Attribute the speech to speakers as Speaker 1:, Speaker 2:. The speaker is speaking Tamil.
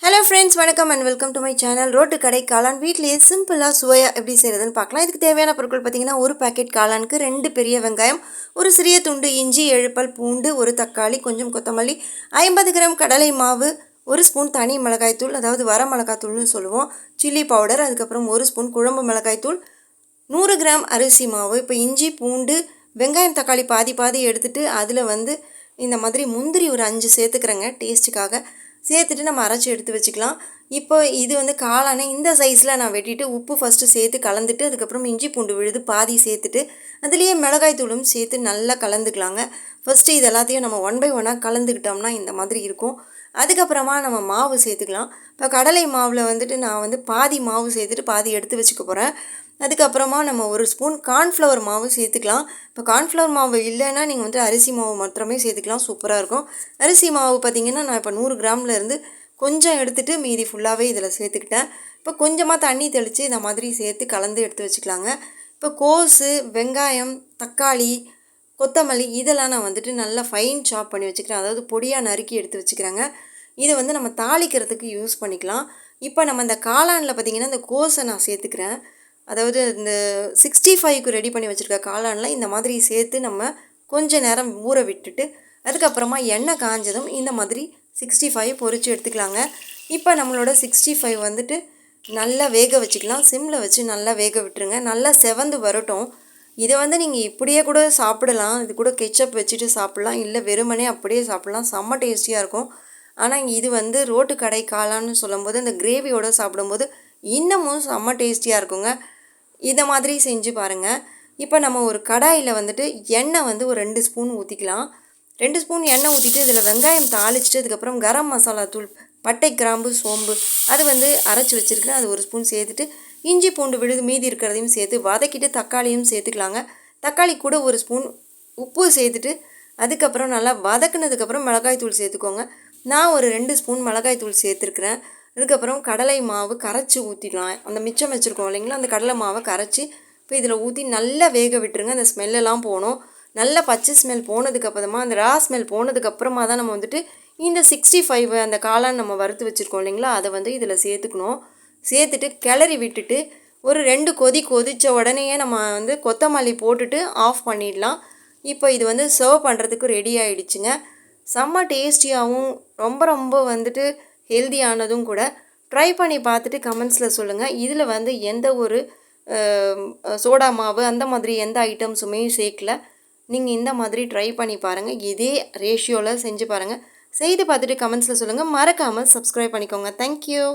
Speaker 1: ஹலோ ஃப்ரெண்ட்ஸ், வணக்கம் and welcome to my channel. Road கடை காளான் வீட்டிலேயே சிம்பிளாக சுவையாக எப்படி செய்கிறதுன்னு பார்க்கலாம். இதுக்கு தேவையான பொருட்கள் பார்த்திங்கன்னா, ஒரு பேக்கெட் காளானுக்கு 2 பெரிய வெங்காயம், ஒரு சிறிய துண்டு இஞ்சி, 7 பல் பூண்டு, ஒரு தக்காளி, கொஞ்சம் கொத்தமல்லி, 50 கிராம் கடலை மாவு, ஒரு ஸ்பூன் தனி மிளகாய்த்தூள், அதாவது வர மிளகாய்த்தூள்னு சொல்லுவோம், சில்லி பவுடர், அதுக்கப்புறம் ஒரு ஸ்பூன் குழம்பு மிளகாய்த்தூள், 100 கிராம் அரிசி மாவு. இப்போ இஞ்சி, பூண்டு, வெங்காயம், தக்காளி பாதி பாதி எடுத்துகிட்டு அதில் இந்த மாதிரி முந்திரி ஒரு 5 சேர்த்துக்கிறேங்க டேஸ்ட்டுக்காக. சேர்த்துட்டு நம்ம அரைச்சி எடுத்து வச்சுக்கலாம். இப்போ இது காளானை இந்த சைஸில் நான் வெட்டிட்டு உப்பு ஃபஸ்ட்டு சேர்த்து கலந்துட்டு, அதுக்கப்புறம் இஞ்சி பூண்டு விழுது பாதி சேர்த்துட்டு, அதுலேயே மிளகாய் தூளும் சேர்த்து நல்லா கலந்துக்கலாங்க. ஃபஸ்ட்டு இது எல்லாத்தையும் நம்ம 1 பை 1 கலந்துக்கிட்டோம்னா இந்த மாதிரி இருக்கும். அதுக்கப்புறமா நம்ம மாவு சேர்த்துக்கலாம். இப்போ கடலை மாவில் நான் பாதி மாவு சேர்த்துட்டு பாதி எடுத்து வச்சுக்க போகிறேன். அதுக்கப்புறமா நம்ம ஒரு ஸ்பூன் கார்ன்ஃப்ளவர் மாவு சேர்த்துக்கலாம். இப்போ கார்ன்ஃப்ளவர் மாவு இல்லைன்னா நீங்கள் அரிசி மாவு மாத்திரமே சேர்த்துக்கலாம், சூப்பராக இருக்கும். அரிசி மாவு பார்த்திங்கன்னா நான் இப்போ 100 கிராம்லேருந்து கொஞ்சம் எடுத்துகிட்டு மீதி ஃபுல்லாகவே இதில் சேர்த்துக்கிட்டேன். இப்போ கொஞ்சமாக தண்ணி தெளித்து இந்த மாதிரி சேர்த்து கலந்து எடுத்து வச்சுக்கலாங்க. இப்போ கோஸு, வெங்காயம், தக்காளி, கொத்தமல்லி இதெல்லாம் நான் நல்லா ஃபைன் சாப் பண்ணி வச்சுக்கிறேன், அதாவது பொடியாக நறுக்கி எடுத்து வச்சுக்கிறேங்க. இதை நம்ம தாளிக்கிறதுக்கு யூஸ் பண்ணிக்கலாம். இப்போ நம்ம இந்த காளானில் பார்த்திங்கன்னா இந்த கோஸை நான் சேர்த்துக்கிறேன். அதாவது இந்த 65க்கு ரெடி பண்ணி வச்சுருக்க காளானில் இந்த மாதிரி சேர்த்து நம்ம கொஞ்சம் நேரம் ஊற விட்டுட்டு, அதுக்கப்புறமா எண்ணெய் காஞ்சதும் இந்த மாதிரி 65 பொரித்து எடுத்துக்கலாங்க. இப்போ நம்மளோட 65 நல்லா வேக வச்சுக்கலாம். சிம்மில் வச்சு நல்லா வேக விட்டுருங்க. நல்லா செவந்து வரட்டும். இதை நீங்கள் இப்படியே கூட சாப்பிடலாம். இது கூட கெச்சப் வச்சுட்டு சாப்பிட்லாம், இல்லை வெறுமனே அப்படியே சாப்பிட்லாம். செம்ம டேஸ்டியாக இருக்கும். ஆனால் இது ரோட்டு கடை காளான்னு சொல்லும்போது அந்த கிரேவியோடு சாப்பிடும்போது இன்னமும் செம்ம டேஸ்டியாக இருக்குங்க. இதை மாதிரி செஞ்சு பாருங்கள். இப்போ நம்ம ஒரு கடாயில் எண்ணெய் ஒரு 2 ஸ்பூன் ஊற்றிக்கலாம். 2 ஸ்பூன் எண்ணெய் ஊற்றிட்டு இதில் வெங்காயம் தாளிச்சிட்டு, அதுக்கப்புறம் கரம் மசாலா தூள், பட்டை, கிராம்பு, சோம்பு அது அரைச்சி வச்சுருக்கேன், அது 1 ஸ்பூன் சேர்த்துட்டு, இஞ்சி பூண்டு விழுது மீதி இருக்கிறதையும் சேர்த்து வதக்கிட்டு தக்காளியும் சேர்த்துக்கலாங்க. தக்காளி கூட 1 ஸ்பூன் உப்பு சேர்த்துட்டு, அதுக்கப்புறம் நல்லா வதக்குனதுக்கப்புறம் மிளகாய் தூள் சேர்த்துக்கோங்க. நான் ஒரு 2 ஸ்பூன் மிளகாய் தூள் சேர்த்துருக்குறேன். அதுக்கப்புறம் கடலை மாவு கரைச்சி ஊற்றிடலாம். அந்த மிச்சம் வச்சுருக்கோம் இல்லைங்களா, அந்த கடலை மாவை கரைச்சி இப்போ இதில் ஊற்றி நல்லா வேக விட்டுருங்க. அந்த ஸ்மெல்லெல்லாம் போகணும். நல்லா பச்சை ஸ்மெல் போனதுக்கப்புறமா, அந்த ரா ஸ்மெல் போனதுக்கப்புறமா தான் நம்ம இந்த 65 அந்த காளான் நம்ம வறுத்து வச்சுருக்கோம் இல்லைங்களா, அதை இதில் சேர்த்துக்கணும். சேர்த்துட்டு கிளறி விட்டுட்டு ஒரு 2 கொதி கொதித்த உடனேயே நம்ம கொத்தமல்லி போட்டுட்டு ஆஃப் பண்ணிடலாம். இப்போ இது சர்வ் பண்ணுறதுக்கு ரெடி ஆகிடுச்சுங்க. செம்ம டேஸ்டியாகவும் ரொம்ப ரொம்ப ஹெல்தியானதும் கூட. ட்ரை பண்ணி பார்த்துட்டு கமெண்ட்ஸில் சொல்லுங்கள். இதில் எந்த ஒரு சோடா மாவு அந்த மாதிரி எந்த ஐட்டம்ஸுமே சேர்க்கல. நீங்கள் இந்த மாதிரி ட்ரை பண்ணி பாருங்கள். இதே ரேஷியோவில் செஞ்சு பாருங்கள். செய்து பார்த்துட்டு கமெண்ட்ஸில் சொல்லுங்கள். மறக்காமல் சப்ஸ்கிரைப் பண்ணிக்கோங்க. தேங்க்யூ.